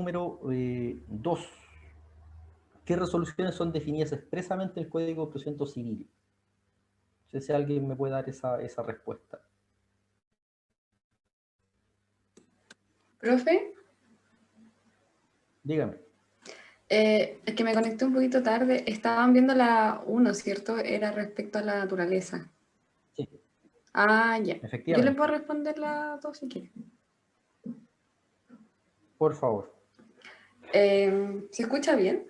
número 2. ¿Qué resoluciones son definidas expresamente en el Código de Procedimiento Civil? No sé si alguien me puede dar esa respuesta. Profe, Dígame. es que me conecté un poquito tarde. Estaban viendo la 1, ¿cierto? Era respecto a la naturaleza. Sí, Ah, ya. Yo le puedo efectivamente. responder la 2 si quiere. Por favor. ¿Se escucha bien?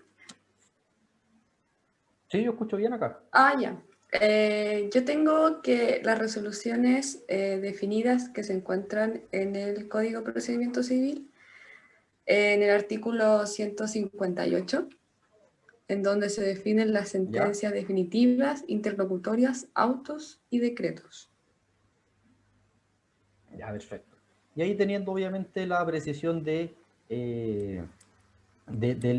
Sí, yo escucho bien acá. Ah, ya. Yo tengo que las resoluciones definidas que se encuentran en el Código de Procedimiento Civil, en el artículo 158, en donde se definen las ¿Ya? sentencias definitivas, interlocutorias, autos y decretos. Ya, perfecto. Y ahí teniendo obviamente la apreciación de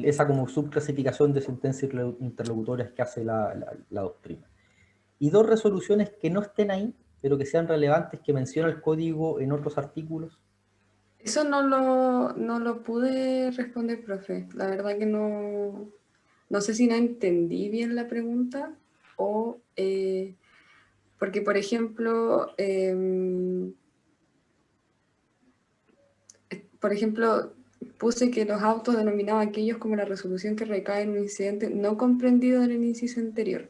esa como subclasificación de sentencias interlocutorias que hace la doctrina. Y dos resoluciones que no estén ahí, pero que sean relevantes, que menciona el código en otros artículos. Eso no lo pude responder, profe. La verdad que no sé si no entendí bien la pregunta o porque, por ejemplo, puse que los autos denominaban aquellos como la resolución que recae en un incidente no comprendido en el inciso anterior.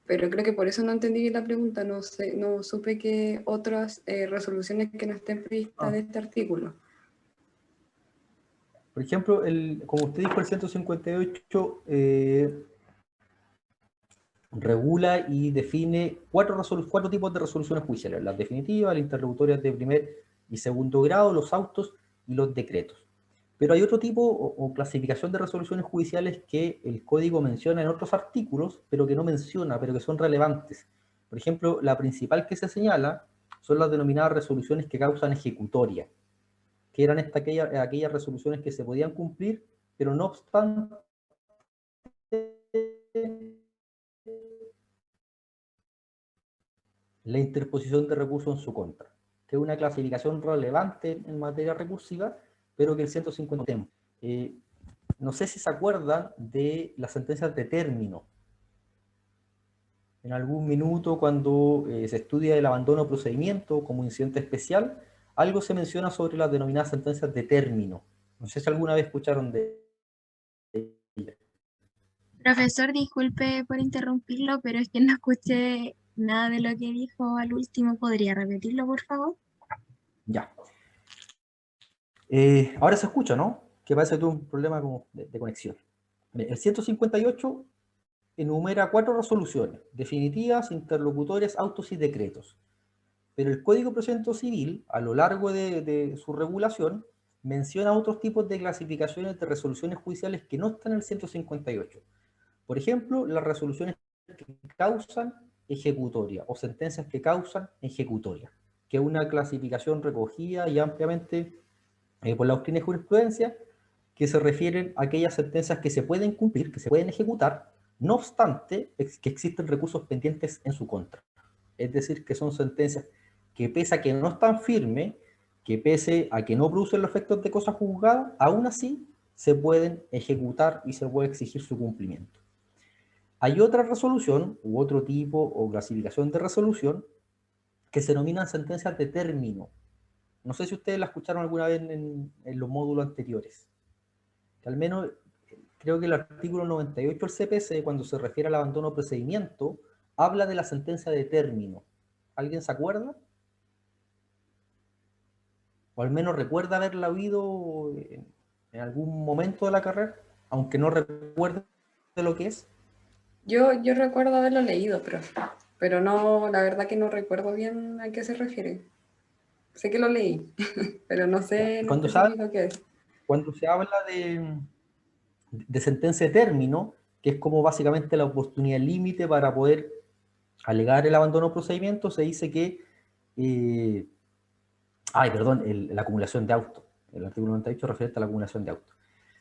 Pero creo que por eso no entendí bien la pregunta, no sé, no supe que otras resoluciones que no estén previstas de este artículo. Por ejemplo, como usted dijo, el 158 regula y define cuatro tipos de resoluciones judiciales: las definitivas, las interlocutorias de primer y segundo grado, los autos y los decretos. Pero hay otro tipo o clasificación de resoluciones judiciales que el código menciona en otros artículos, pero que no menciona, pero que son relevantes. Por ejemplo, la principal que se señala son las denominadas resoluciones que causan ejecutoria, que eran aquellas resoluciones que se podían cumplir, pero no obstante la interposición de recursos en su contra, que es una clasificación relevante en materia recursiva, pero que el 150 no sé si se acuerdan de las sentencias de término. En algún minuto, cuando se estudia el abandono de procedimiento como incidente especial, algo se menciona sobre las denominadas sentencias de término. No sé si alguna vez escucharon de ellas. Profesor, disculpe por interrumpirlo, pero es que no escuché nada de lo que dijo al último. ¿Podría repetirlo, por favor? Ya. Ahora se escucha, ¿no? Que parece que tuvo un problema como de conexión. El 158 enumera 4 resoluciones: definitivas, interlocutorias, autos y decretos. Pero el Código de Procedimiento Civil, a lo largo de su regulación, menciona otros tipos de clasificaciones de resoluciones judiciales que no están en el 158. Por ejemplo, las resoluciones que causan ejecutoria o sentencias que causan ejecutoria, que es una clasificación recogida y ampliamente por la doctrina y jurisprudencia, que se refieren a aquellas sentencias que se pueden cumplir, que se pueden ejecutar, no obstante que existen recursos pendientes en su contra. Es decir, que son sentencias que, pese a que no están firmes, que pese a que no producen los efectos de cosa juzgada, aún así se pueden ejecutar y se puede exigir su cumplimiento. Hay otra resolución u otro tipo o clasificación de resolución que se denominan sentencias de término. No sé si ustedes la escucharon alguna vez en los módulos anteriores. Que al menos creo que el artículo 98 del CPC, cuando se refiere al abandono de procedimiento, habla de la sentencia de término. ¿Alguien se acuerda? O al menos recuerda haberla oído en algún momento de la carrera, aunque no recuerde lo que es. Yo recuerdo haberlo leído, pero no, la verdad que no recuerdo bien a qué se refiere. Sé que lo leí, pero no Ya. sé en específico qué es. Cuando se habla de sentencia de término, que es como básicamente la oportunidad límite para poder alegar el abandono de procedimiento, se dice que la acumulación de autos. El artículo 98 refiere a la acumulación de autos.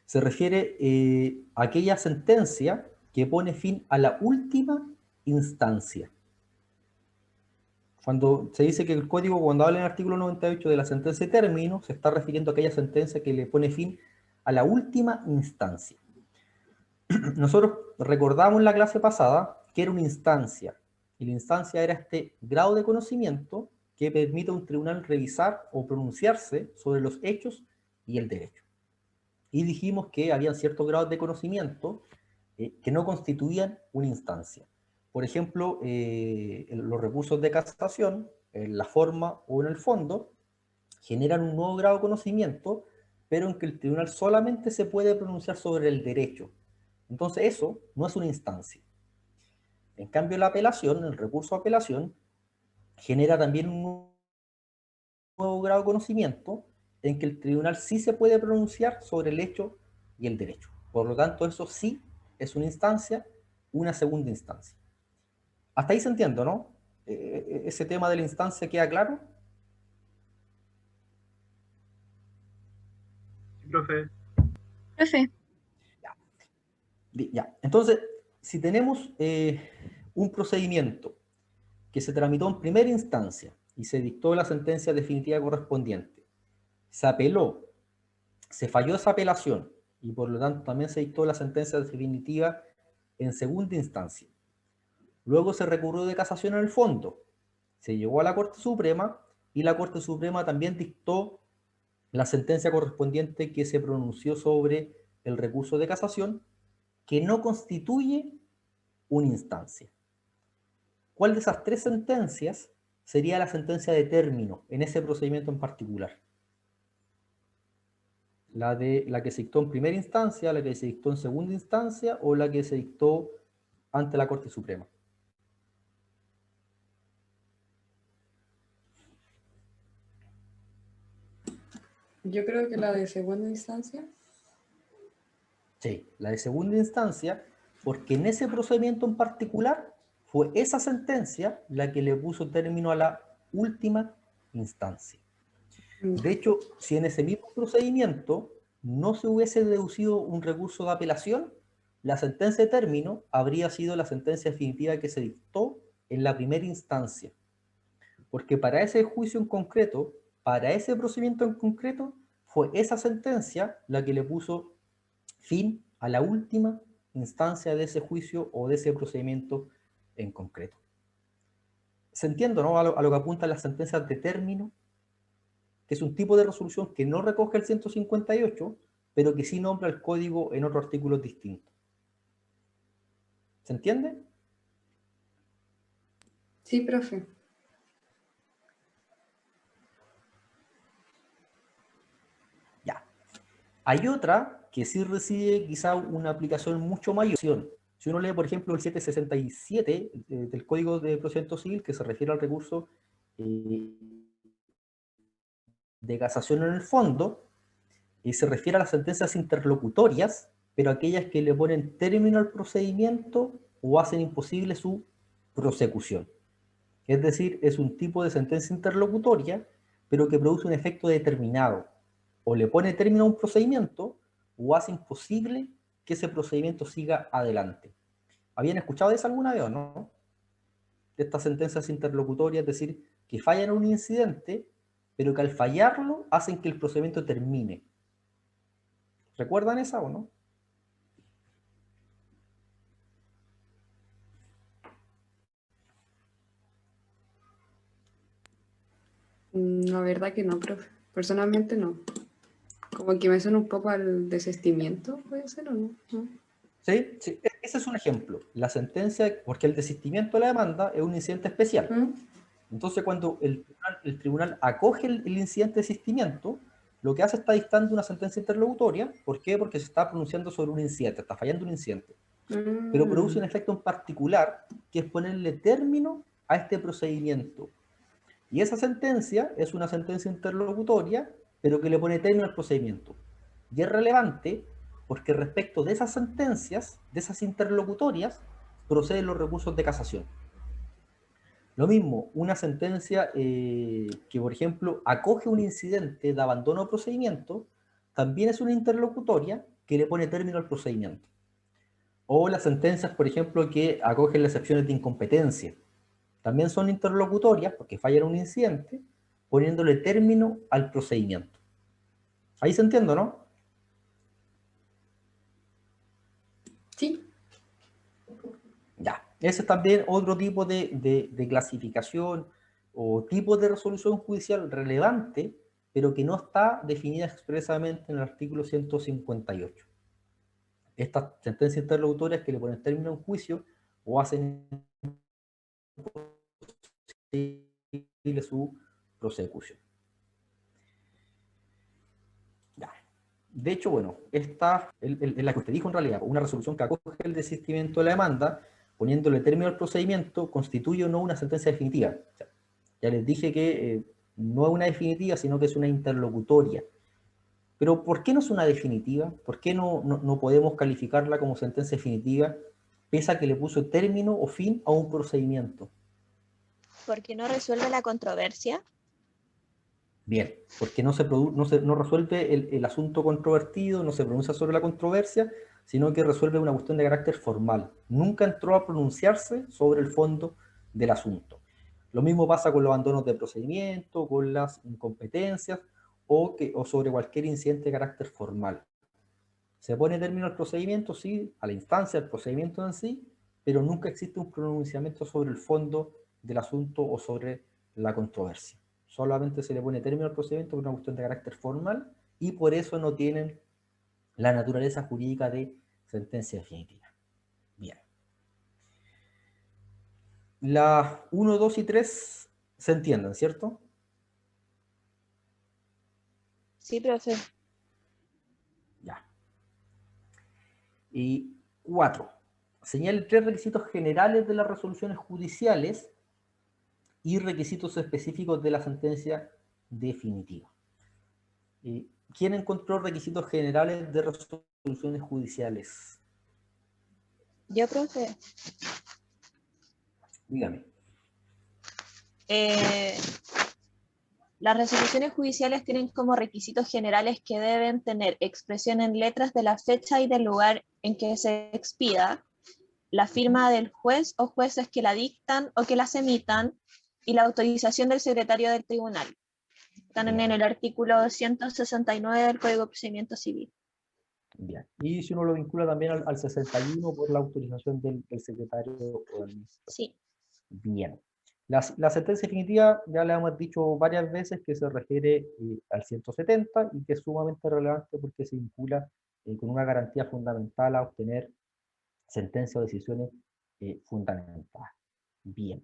Se refiere a aquella sentencia que pone fin a la última instancia. Cuando se dice que el código, cuando habla en el artículo 98 de la sentencia de término, se está refiriendo a aquella sentencia que le pone fin a la última instancia. Nosotros recordamos en la clase pasada que era una instancia, y la instancia era este grado de conocimiento que permite a un tribunal revisar o pronunciarse sobre los hechos y el derecho. Y dijimos que habían ciertos grados de conocimiento que no constituían una instancia. Por ejemplo, los recursos de casación, en la forma o en el fondo, generan un nuevo grado de conocimiento, pero en que el tribunal solamente se puede pronunciar sobre el derecho. Entonces eso no es una instancia. En cambio, la apelación, el recurso de apelación, genera también un nuevo grado de conocimiento en que el tribunal sí se puede pronunciar sobre el hecho y el derecho. Por lo tanto, eso sí es una instancia, una segunda instancia. Hasta ahí se entiende, ¿no? Ese tema de la instancia queda claro. Sí, profe. Profe, Ya. Entonces, si tenemos un procedimiento que se tramitó en primera instancia y se dictó la sentencia definitiva correspondiente, se apeló, se falló esa apelación y por lo tanto también se dictó la sentencia definitiva en segunda instancia. Luego se recurrió de casación en el fondo, se llegó a la Corte Suprema y la Corte Suprema también dictó la sentencia correspondiente que se pronunció sobre el recurso de casación, que no constituye una instancia. ¿Cuál de esas tres sentencias sería la sentencia de término en ese procedimiento en particular? La que se dictó en primera instancia, la que se dictó en segunda instancia o la que se dictó ante la Corte Suprema. Yo creo que la de segunda instancia. Sí, la de segunda instancia, porque en ese procedimiento en particular fue esa sentencia la que le puso término a la última instancia. De hecho, si en ese mismo procedimiento no se hubiese deducido un recurso de apelación, la sentencia de término habría sido la sentencia definitiva que se dictó en la primera instancia. Porque para ese juicio en concreto, para ese procedimiento en concreto, fue esa sentencia la que le puso fin a la última instancia de ese juicio o de ese procedimiento en concreto. ¿Se entiende, no? A lo que apuntan las sentencias de término, que es un tipo de resolución que no recoge el 158, pero que sí nombra el código en otros artículos distintos. ¿Se entiende? Sí, profe. Ya. Hay otra que sí recibe quizá una aplicación mucho mayor. Si uno lee, por ejemplo, el 767 del Código de Procedimiento Civil, que se refiere al recurso de casación en el fondo, y se refiere a las sentencias interlocutorias, pero aquellas que le ponen término al procedimiento o hacen imposible su prosecución. Es decir, es un tipo de sentencia interlocutoria, pero que produce un efecto determinado. O le pone término a un procedimiento, o hace imposible que ese procedimiento siga adelante. ¿Habían escuchado de eso alguna vez o no? De estas sentencias interlocutorias, es decir, que fallan en un incidente, pero que al fallarlo hacen que el procedimiento termine. ¿Recuerdan esa o no? La verdad que no, profe. Personalmente no. Como que me suena un poco al desistimiento, ¿puede ser o no? ¿No? ¿Sí? Sí, ese es un ejemplo. La sentencia, porque el desistimiento de la demanda es un incidente especial. Entonces, cuando el tribunal acoge el incidente de desistimiento, lo que hace está dictando una sentencia interlocutoria. ¿Por qué? Porque se está pronunciando sobre un incidente, está fallando un incidente. Pero produce un efecto en particular, que es ponerle término a este procedimiento. Y esa sentencia es una sentencia interlocutoria, pero que le pone término al procedimiento. Y es relevante porque respecto de esas sentencias, de esas interlocutorias, proceden los recursos de casación. Lo mismo, una sentencia que, por ejemplo, acoge un incidente de abandono de procedimiento, también es una interlocutoria que le pone término al procedimiento. O las sentencias, por ejemplo, que acogen las excepciones de incompetencia. También son interlocutorias, porque falla en un incidente, poniéndole término al procedimiento. Ahí se entiende, ¿no? Sí. Ya. Ese es también otro tipo de clasificación o tipo de resolución judicial relevante, pero que no está definida expresamente en el artículo 158. Estas sentencias interlocutorias que le ponen término a un juicio o hacen posible su prosecución. Ya. De hecho, bueno, esta es la que usted dijo en realidad, una resolución que acoge el desistimiento de la demanda, poniéndole término al procedimiento, constituye o no una sentencia definitiva. O sea, ya les dije que no es una definitiva, sino que es una interlocutoria. Pero ¿por qué no es una definitiva? ¿Por qué no podemos calificarla como sentencia definitiva, pese a que le puso término o fin a un procedimiento? Porque no resuelve la controversia. Bien, porque no resuelve el asunto controvertido, no se pronuncia sobre la controversia, sino que resuelve una cuestión de carácter formal. Nunca entró a pronunciarse sobre el fondo del asunto. Lo mismo pasa con los abandonos de procedimiento, con las incompetencias o sobre cualquier incidente de carácter formal. Se pone término al procedimiento, sí, a la instancia del procedimiento en sí, pero nunca existe un pronunciamiento sobre el fondo del asunto o sobre la controversia. Solamente se le pone término al procedimiento por una cuestión de carácter formal y por eso no tienen la naturaleza jurídica de sentencia definitiva. Bien. Las 1, 2 y 3 se entienden, ¿cierto? Sí, profe. Ya. Y 4. Señale 3 requisitos generales de las resoluciones judiciales y requisitos específicos de la sentencia definitiva. ¿Quién encontró requisitos generales de resoluciones judiciales? Yo, profe. Dígame. Las resoluciones judiciales tienen como requisitos generales que deben tener expresión en letras de la fecha y del lugar en que se expida, la firma del juez o jueces que la dictan o que las emitan, y la autorización del secretario del tribunal. Están en el artículo 169 del Código de Procedimiento Civil. Bien. Y si uno lo vincula también al 61 por la autorización del secretario o del ministro. Sí. Bien. La sentencia definitiva ya le hemos dicho varias veces que se refiere al 170 y que es sumamente relevante porque se vincula con una garantía fundamental a obtener sentencias o decisiones fundamentadas. Bien.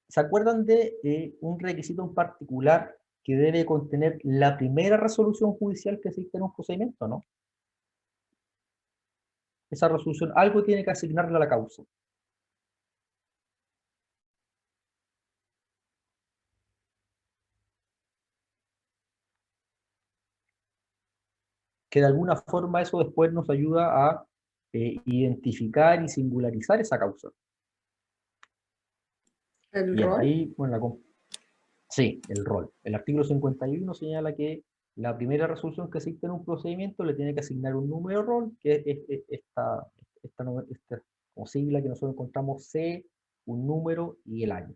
¿Se acuerdan de un requisito en particular que debe contener la primera resolución judicial que existe en un procedimiento, no? Esa resolución, algo tiene que asignarle a la causa. Que de alguna forma eso después nos ayuda a identificar y singularizar esa causa. ¿El Bien, rol? ahí, bueno, sí, el rol. El artículo 51 señala que la primera resolución que existe en un procedimiento le tiene que asignar un número de rol, que es esta como sigla que nosotros encontramos C, un número y el año.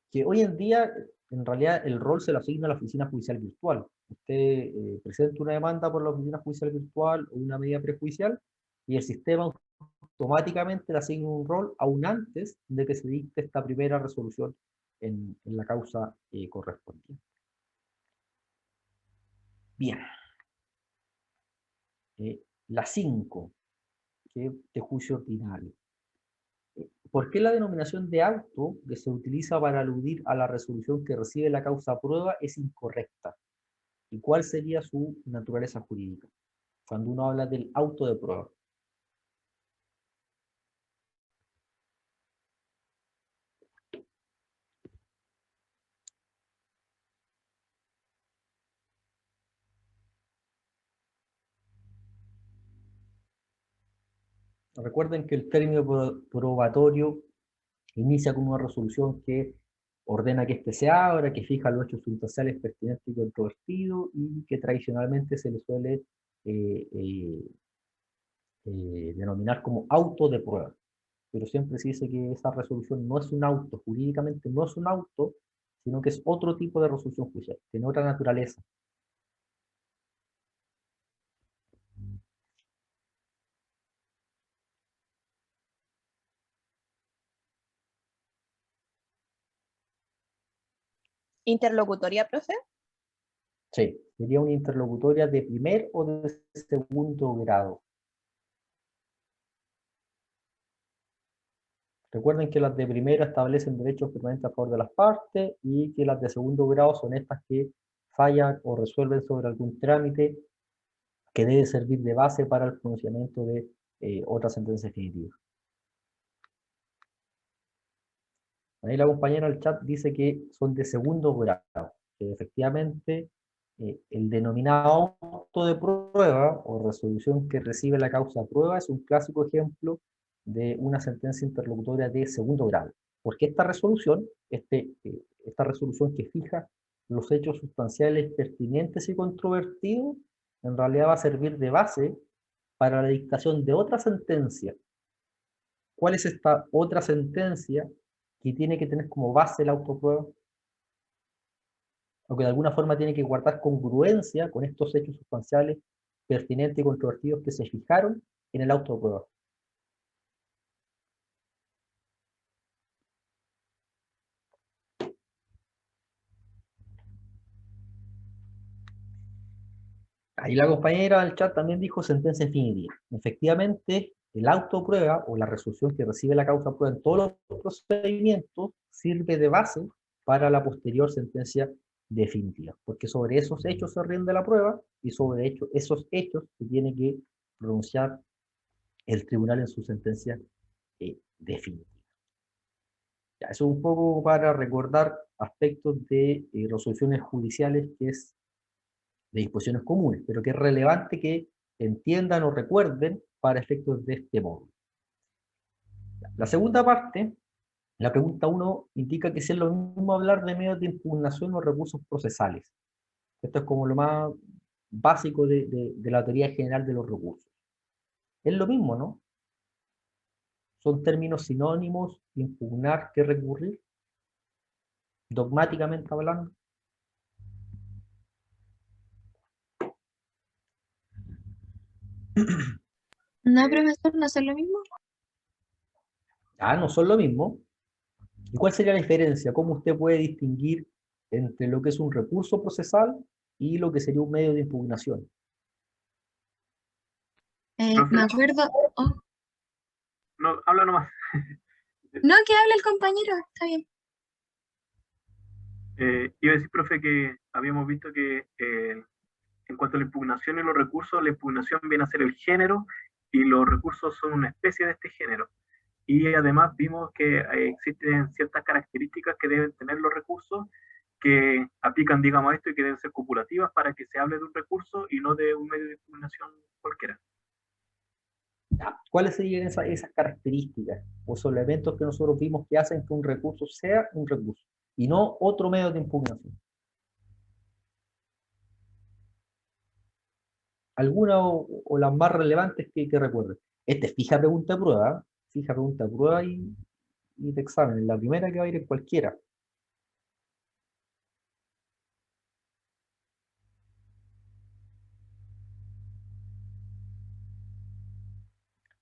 Que hoy en día, en realidad, el rol se lo asigna a la oficina judicial virtual. Usted presenta una demanda por la oficina judicial virtual o una medida prejudicial y el sistema automáticamente le asigna un rol aún antes de que se dicte esta primera resolución en la causa correspondiente. Bien. La 5, que es de juicio ordinario. ¿Por qué la denominación de auto que se utiliza para aludir a la resolución que recibe la causa prueba es incorrecta? ¿Y cuál sería su naturaleza jurídica cuando uno habla del auto de prueba? Recuerden que el término probatorio inicia con una resolución que ordena que éste se abra, que fija los hechos sustanciales pertinentes y controvertidos y que tradicionalmente se le suele denominar como auto de prueba. pero siempre se dice que esa resolución no es un auto, jurídicamente no es un auto, sino que es otro tipo de resolución judicial, tiene otra naturaleza. ¿Interlocutoria, profe? Sí, sería una interlocutoria de primer o de segundo grado. Recuerden que las de primera establecen derechos permanentes a favor de las partes y que las de segundo grado son estas que fallan o resuelven sobre algún trámite que debe servir de base para el pronunciamiento de otra sentencia definitiva. Ahí la compañera del chat dice que son de segundo grado, que efectivamente el denominado auto de prueba o resolución que recibe la causa de prueba es un clásico ejemplo de una sentencia interlocutoria de segundo grado. Porque esta resolución, esta resolución que fija los hechos sustanciales pertinentes y controvertidos, en realidad va a servir de base para la dictación de otra sentencia. ¿Cuál es esta otra sentencia que tiene que tener como base la autoprueba? O que de alguna forma tiene que guardar congruencia con estos hechos sustanciales pertinentes y controvertidos que se fijaron en el auto de prueba. Ahí la compañera del chat también dijo sentencia definitiva. Efectivamente, el auto de prueba o la resolución que recibe la causa de prueba en todos los procedimientos sirve de base para la posterior sentencia definitiva, porque sobre esos hechos se rinde la prueba y sobre esos hechos se tiene que pronunciar el tribunal en su sentencia definitiva. Ya, eso es un poco para recordar aspectos de resoluciones judiciales que es de disposiciones comunes, pero que es relevante que entiendan o recuerden para efectos de este módulo. La segunda parte, la pregunta 1, indica que si es lo mismo hablar de medios de impugnación o recursos procesales. Esto es como lo más básico de la teoría general de los recursos. Es lo mismo, ¿no? Son términos sinónimos, impugnar que recurrir, dogmáticamente hablando. No, profesor, no es lo mismo. Ah, no son lo mismo. ¿Y cuál sería la diferencia? ¿Cómo usted puede distinguir entre lo que es un recurso procesal y lo que sería un medio de impugnación? Profe, Me acuerdo. Oh, no, habla nomás. no, que hable el compañero, está bien. Iba a decir, profe, que habíamos visto que en cuanto a la impugnación y los recursos, la impugnación viene a ser el género y los recursos son una especie de este género. Y además vimos que existen ciertas características que deben tener los recursos que aplican, digamos, esto y que deben ser copulativas para que se hable de un recurso y no de un medio de impugnación cualquiera. ¿Cuáles serían esas características o son elementos que nosotros vimos que hacen que un recurso sea un recurso y no otro medio de impugnación? ¿Alguna o las más relevantes que recuerden? Fija pregunta de prueba, fija pregunta de prueba y de examen, la primera que va a ir en cualquiera.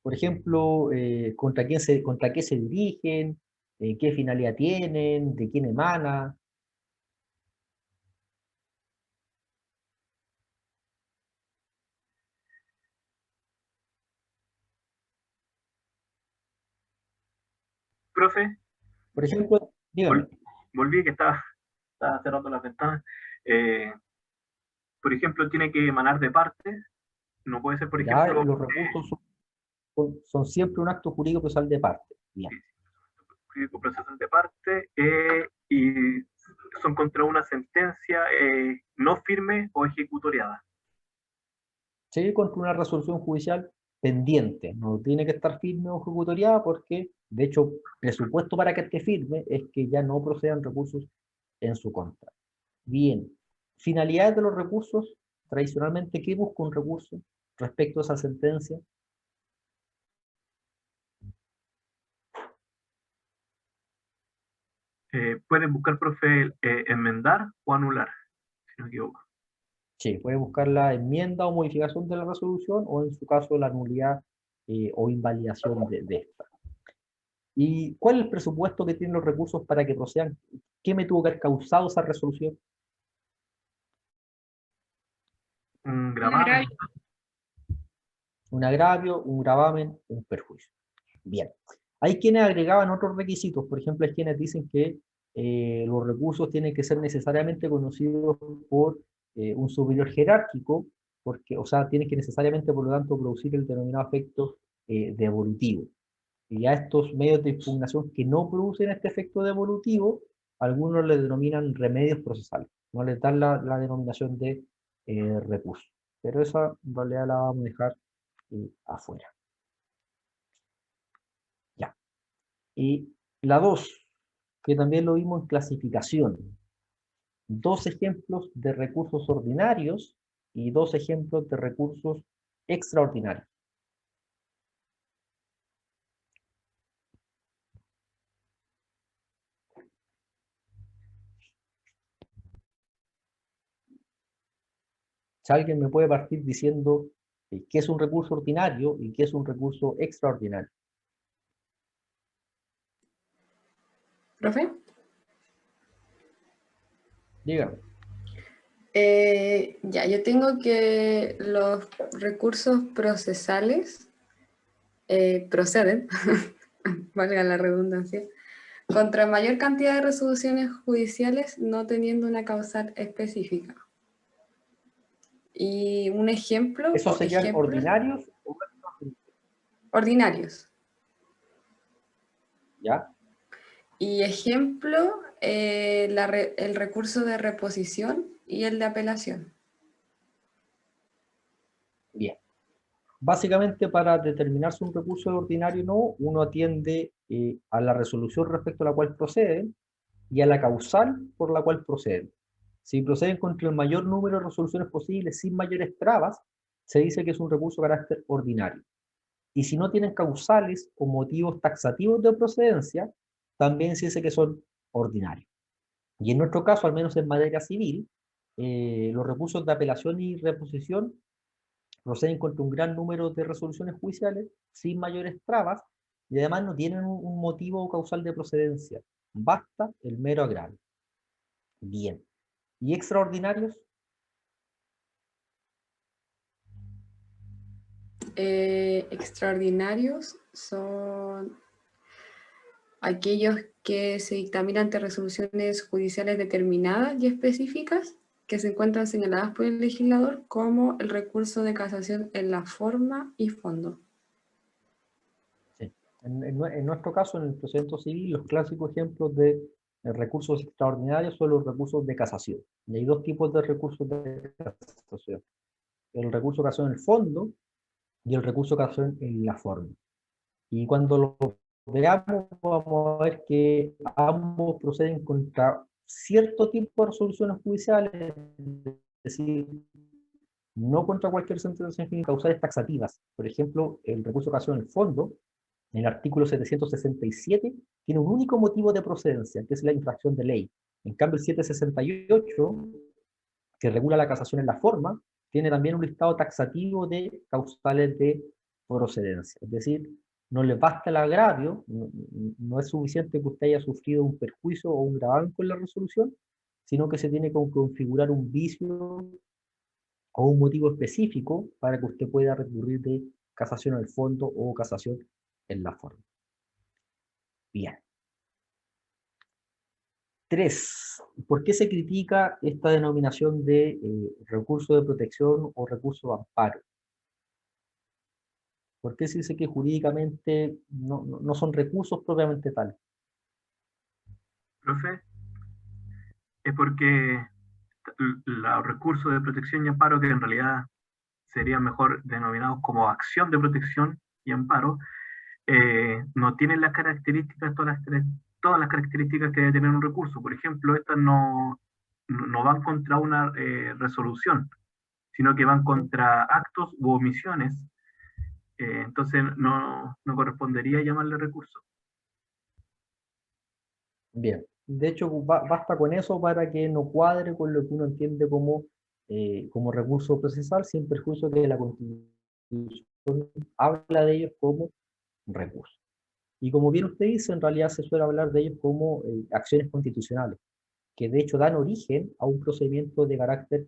Por ejemplo, contra qué se dirigen, qué finalidad tienen, de quién emana. Profe, Por ejemplo, dígame. volví que estaba cerrando las ventanas. Por ejemplo, tiene que emanar de parte. No puede ser, por Ya, ejemplo, los recursos son siempre un acto jurídico procesal de parte. Bien. jurídico procesal de parte y son contra una sentencia no firme o ejecutoriada. Sí, contra una resolución judicial pendiente. No tiene que estar firme o ejecutoriada porque, de hecho, presupuesto para que esté firme es que ya no procedan recursos en su contra. Bien. Finalidades de los recursos. Tradicionalmente, ¿qué busca un recurso respecto a esa sentencia? pueden buscar, profe, enmendar o anular, si no me equivoco. Sí, puede buscar la enmienda o modificación de la resolución, o en su caso la nulidad o invalidación de esta. ¿Y cuál es el presupuesto que tienen los recursos para que procedan? ¿Qué me tuvo que haber causado esa resolución? Un gravamen. Un agravio, un gravamen, un perjuicio. Bien. Hay quienes agregaban otros requisitos. Por ejemplo, hay quienes dicen que los recursos tienen que ser necesariamente conocidos por un superior jerárquico, porque, o sea, tienen que necesariamente, por lo tanto, producir el denominado efecto devolutivo. Y a estos medios de impugnación que no producen este efecto devolutivo, algunos le denominan remedios procesales. No les dan la denominación de recurso. Pero esa en realidad la vamos a dejar afuera. Ya. Y la 2, que también lo vimos en clasificación. 2 ejemplos de recursos ordinarios y 2 ejemplos de recursos extraordinarios. Si alguien me puede partir diciendo qué es un recurso ordinario y qué es un recurso extraordinario. ¿Profe? Dígame. Ya, yo tengo que los recursos procesales proceden, valga la redundancia, contra mayor cantidad de resoluciones judiciales no teniendo una causal específica. Y un ejemplo... ¿Esos serían ordinarios o ordinarios? ¿Ya? Y ejemplo, el recurso de reposición y el de apelación. Bien. Básicamente, para determinar si un recurso es ordinario o no, uno atiende a la resolución respecto a la cual proceden y a la causal por la cual proceden. Si proceden contra el mayor número de resoluciones posibles sin mayores trabas, se dice que es un recurso de carácter ordinario. Y si no tienen causales o motivos taxativos de procedencia, también se dice que son ordinarios. Y en nuestro caso, al menos en materia civil, los recursos de apelación y reposición proceden contra un gran número de resoluciones judiciales sin mayores trabas y además no tienen un motivo causal de procedencia. Basta el mero agravio. Bien. ¿Y extraordinarios? Extraordinarios son aquellos que se dictaminan ante resoluciones judiciales determinadas y específicas que se encuentran señaladas por el legislador como el recurso de casación en la forma y fondo. Sí. En nuestro caso, en el procedimiento civil, los clásicos ejemplos de recursos extraordinarios son los recursos de casación. Y hay 2 tipos de recursos de casación. El recurso de casación en el fondo y el recurso de casación en la forma. Y cuando lo veamos, vamos a ver que ambos proceden contra cierto tipo de resoluciones judiciales, es decir, no contra cualquier sentencia sin causales taxativas. Por ejemplo, el recurso de casación en el fondo, en el artículo 767, tiene un único motivo de procedencia, que es la infracción de ley. En cambio, el 768, que regula la casación en la forma, tiene también un listado taxativo de causales de procedencia. Es decir, no le basta el agravio, no es suficiente que usted haya sufrido un perjuicio o un gravamen con la resolución, sino que se tiene que configurar un vicio o un motivo específico para que usted pueda recurrir de casación al fondo o casación en la forma. Bien. 3. ¿Por qué se critica esta denominación de recurso de protección o recurso de amparo? ¿Por qué se dice que jurídicamente no son recursos propiamente tales? Profe, es porque los recursos de protección y amparo, que en realidad serían mejor denominados como acción de protección y amparo, no tienen las características, todas las características que debe tener un recurso. Por ejemplo, estas no van contra una resolución, sino que van contra actos u omisiones. Entonces no correspondería llamarle recurso. Bien. De hecho, basta con eso para que no cuadre con lo que uno entiende como recurso procesal, sin perjuicio de que la Constitución habla de ellos como recursos. Y como bien usted dice, en realidad se suele hablar de ellos como acciones constitucionales, que de hecho dan origen a un procedimiento de carácter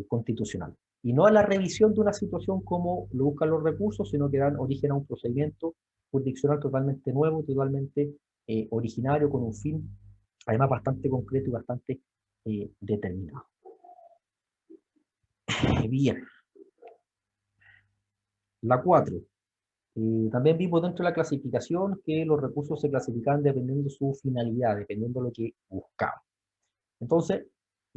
constitucional. Y no a la revisión de una situación como lo buscan los recursos, sino que dan origen a un procedimiento jurisdiccional totalmente nuevo, totalmente originario, con un fin, además bastante concreto y bastante determinado. Bien. La 4. También vimos dentro de la clasificación que los recursos se clasificaban dependiendo de su finalidad, dependiendo de lo que buscaban. Entonces,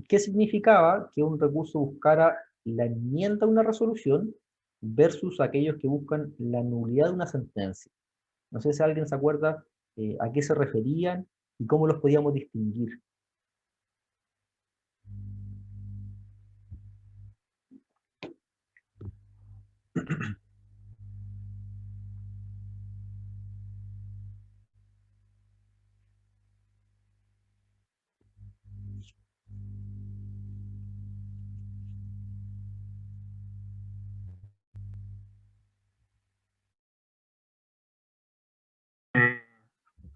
¿qué significaba que un recurso buscara la enmienda de una resolución versus aquellos que buscan la nulidad de una sentencia? No sé si alguien se acuerda a qué se referían y cómo los podíamos distinguir.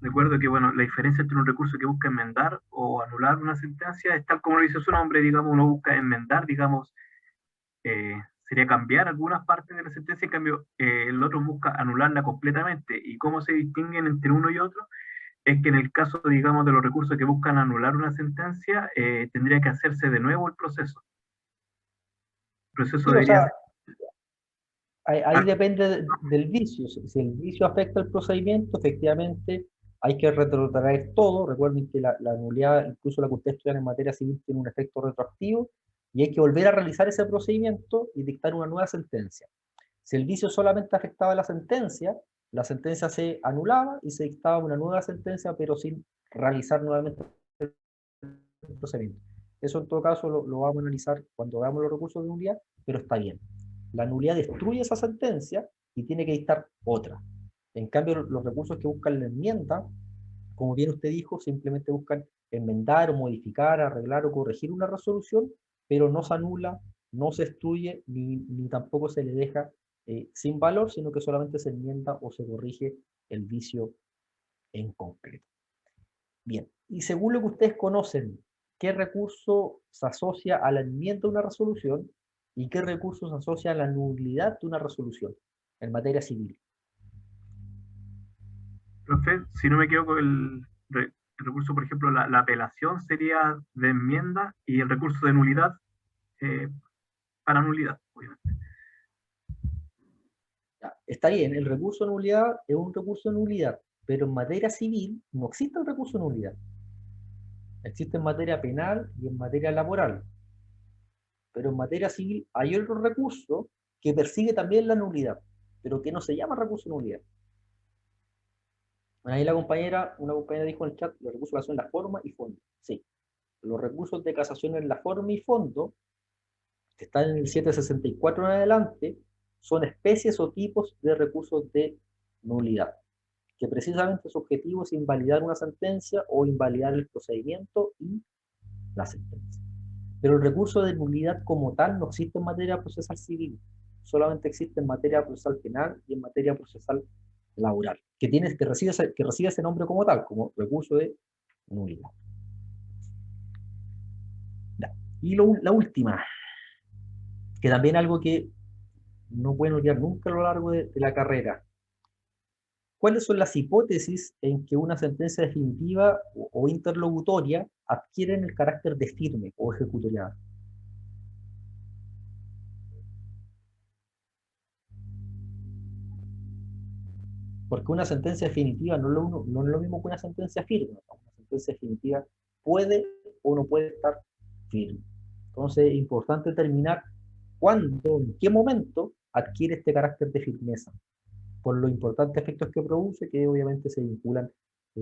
Recuerdo que, bueno, la diferencia entre un recurso que busca enmendar o anular una sentencia es tal como lo dice su nombre, digamos, uno busca enmendar, digamos, sería cambiar algunas partes de la sentencia, en cambio, el otro busca anularla completamente. ¿Y cómo se distinguen entre uno y otro? Es que en el caso, digamos, de los recursos que buscan anular una sentencia, tendría que hacerse de nuevo el proceso. El proceso Sí, o debería sea, ahí depende del vicio. Si el vicio afecta el procedimiento, efectivamente hay que retrotraer todo. Recuerden que la nulidad, incluso la que ustedes estudian en materia civil, tiene un efecto retroactivo y hay que volver a realizar ese procedimiento y dictar una nueva sentencia. Si el vicio solamente afectaba la sentencia se anulaba y se dictaba una nueva sentencia, pero sin realizar nuevamente el procedimiento. Eso en todo caso lo vamos a analizar cuando veamos los recursos de nulidad, pero está bien. La nulidad destruye esa sentencia y tiene que dictar otra. En cambio, los recursos que buscan la enmienda, como bien usted dijo, simplemente buscan enmendar o modificar, arreglar o corregir una resolución, pero no se anula, no se destruye, ni tampoco se le deja sin valor, sino que solamente se enmienda o se corrige el vicio en concreto. Bien, y según lo que ustedes conocen, ¿qué recurso se asocia a la enmienda de una resolución y qué recurso se asocia a la nulidad de una resolución en materia civil? Profe, si no me equivoco, el recurso, por ejemplo, la apelación sería de enmienda y el recurso de nulidad para nulidad, obviamente. Está bien, el recurso de nulidad es un recurso de nulidad, pero en materia civil no existe el recurso de nulidad. Existe en materia penal y en materia laboral. Pero en materia civil hay otro recurso que persigue también la nulidad, pero que no se llama recurso de nulidad. Ahí una compañera dijo en el chat, los recursos de casación en la forma y fondo. Sí, los recursos de casación en la forma y fondo, que están en el 764 en adelante, son especies o tipos de recursos de nulidad, que precisamente su objetivo es invalidar una sentencia o invalidar el procedimiento y la sentencia. Pero el recurso de nulidad como tal no existe en materia procesal civil, solamente existe en materia procesal penal y en materia procesal laboral, que recibe ese nombre como tal, como recurso de nulidad. Ya. Y la última, que también algo que no pueden olvidar nunca a lo largo de la carrera. ¿Cuáles son las hipótesis en que una sentencia definitiva o interlocutoria adquieren el carácter de firme o ejecutoriada? Porque una sentencia definitiva no es lo mismo que una sentencia firme. Una sentencia definitiva puede o no puede estar firme. Entonces es importante determinar cuándo, en qué momento adquiere este carácter de firmeza, por los importantes efectos que produce, que obviamente se vinculan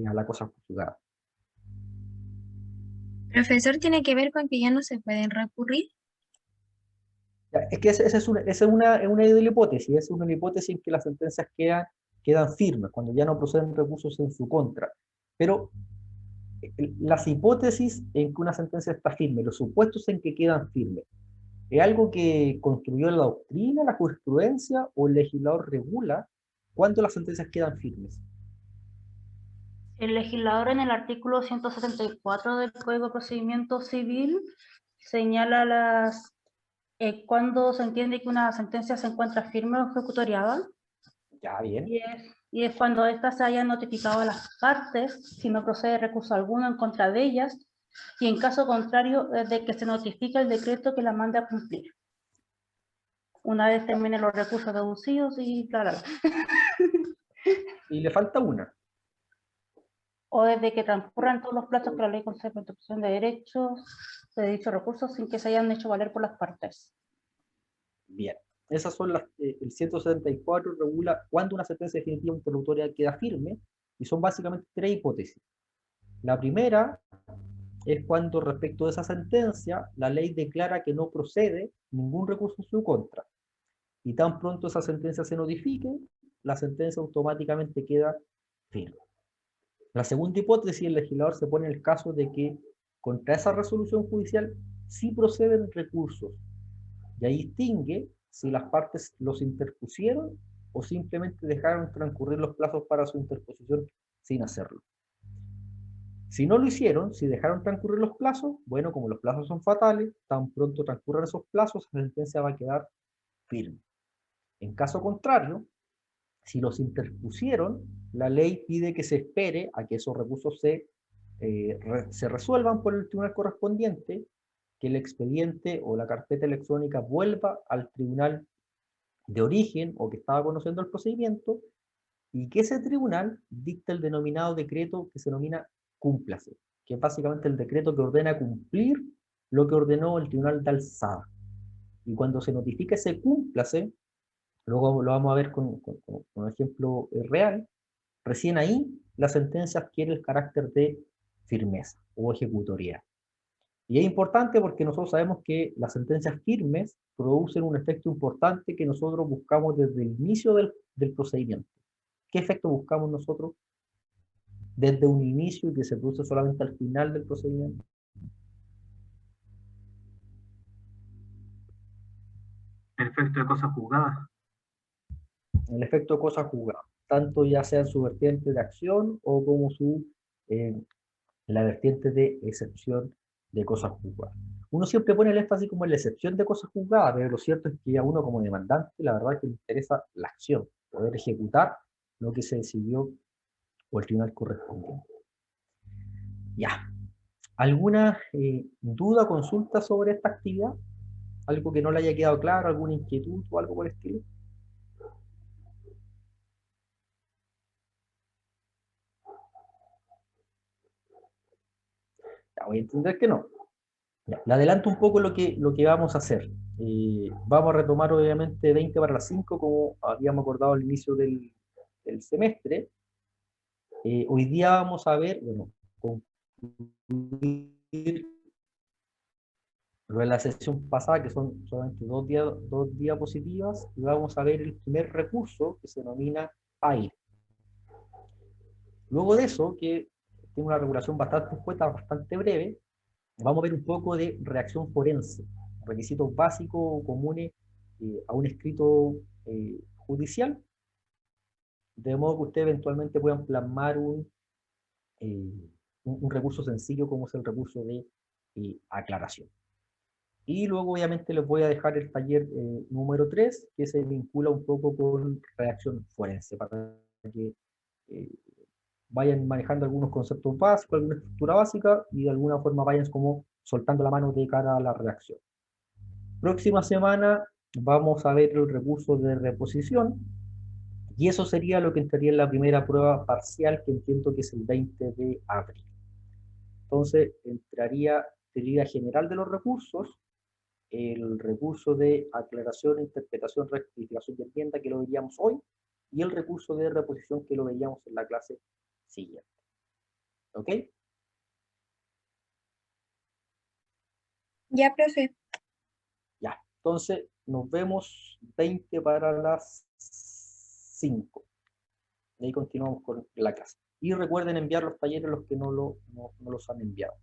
a la cosa juzgada. Profesor, ¿tiene que ver con que ya no se pueden recurrir? Es que esa es una hipótesis, es una hipótesis en que las sentencias quedan firmes, cuando ya no proceden recursos en su contra. Pero las hipótesis en que una sentencia está firme, los supuestos en que quedan firmes, ¿es algo que construyó la doctrina, la jurisprudencia, o el legislador regula cuándo las sentencias quedan firmes? El legislador en el artículo 174 del Código de Procedimiento Civil señala cuando se entiende que una sentencia se encuentra firme o ejecutoriada, Ya, bien. y es cuando éstas se hayan notificado a las partes, si no procede recurso alguno en contra de ellas, y en caso contrario, de que se notifique el decreto que la mande a cumplir. Una vez terminen los recursos deducidos y claro. Y le falta una. O desde que transcurran todos los plazos que la ley concede protección de derechos de dichos recursos sin que se hayan hecho valer por las partes. Bien. Esas son las, el 174 regula cuándo una sentencia definitiva interlocutoria queda firme, y son básicamente tres hipótesis. La primera es cuando respecto de esa sentencia la ley declara que no procede ningún recurso en su contra, y tan pronto esa sentencia se notifique, la sentencia automáticamente queda firme. La segunda hipótesis, el legislador se pone en el caso de que contra esa resolución judicial sí proceden recursos, y ahí distingue si las partes los interpusieron o simplemente dejaron transcurrir los plazos para su interposición sin hacerlo. Si no lo hicieron, si dejaron transcurrir los plazos, bueno, como los plazos son fatales, tan pronto transcurran esos plazos, la sentencia va a quedar firme. En caso contrario, si los interpusieron, la ley pide que se espere a que esos recursos se resuelvan por el tribunal correspondiente, que el expediente o la carpeta electrónica vuelva al tribunal de origen o que estaba conociendo el procedimiento, y que ese tribunal dicta el denominado decreto que se denomina cúmplase, que es básicamente el decreto que ordena cumplir lo que ordenó el tribunal de alzada. Y cuando se notifica ese cúmplase, luego lo vamos a ver con un ejemplo real, recién ahí la sentencia adquiere el carácter de firmeza o ejecutoriedad. Y es importante porque nosotros sabemos que las sentencias firmes producen un efecto importante que nosotros buscamos desde el inicio del procedimiento. ¿Qué efecto buscamos nosotros desde un inicio y que se produce solamente al final del procedimiento? El efecto de cosas juzgadas. El efecto de cosa juzgada, tanto ya sea en su vertiente de acción o como la vertiente de excepción de cosas juzgadas. Uno siempre pone el énfasis como en la excepción de cosas juzgadas, pero lo cierto es que a uno como demandante, la verdad es que le interesa la acción, poder ejecutar lo que se decidió por el tribunal correspondiente. Ya. ¿Alguna duda o consulta sobre esta actividad? ¿Algo que no le haya quedado claro? ¿Alguna inquietud o algo por el estilo? Ya, voy a entender que no. Ya, le adelanto un poco lo que vamos a hacer. Vamos a retomar obviamente 20 para las 5 como habíamos acordado al inicio del semestre. Hoy día vamos a ver, bueno, concluir lo de la sesión pasada, que son solamente dos diapositivas, y vamos a ver el primer recurso que se denomina PAIR. Luego de eso, que tiene una regulación bastante escueta, bastante breve, vamos a ver un poco de reacción forense, requisitos básicos comunes a un escrito judicial, de modo que ustedes eventualmente puedan plasmar un recurso sencillo como es el recurso de aclaración. Y luego obviamente les voy a dejar el taller número 3, que se vincula un poco con reacción forense, para que vayan manejando algunos conceptos básicos, alguna estructura básica, y de alguna forma vayan como soltando la mano de cara a la redacción. Próxima semana vamos a ver el recurso de reposición, y eso sería lo que entraría en la primera prueba parcial, que entiendo que es el 20 de abril. Entonces entraría teoría general de los recursos, el recurso de aclaración, interpretación, rectificación de enmienda, que lo veíamos hoy, y el recurso de reposición, que lo veíamos en la clase siguiente. ¿Ok? Ya, profe. Ya. Entonces, nos vemos 20 para las 5. De ahí continuamos con la clase. Y recuerden enviar los talleres los que no los han enviado.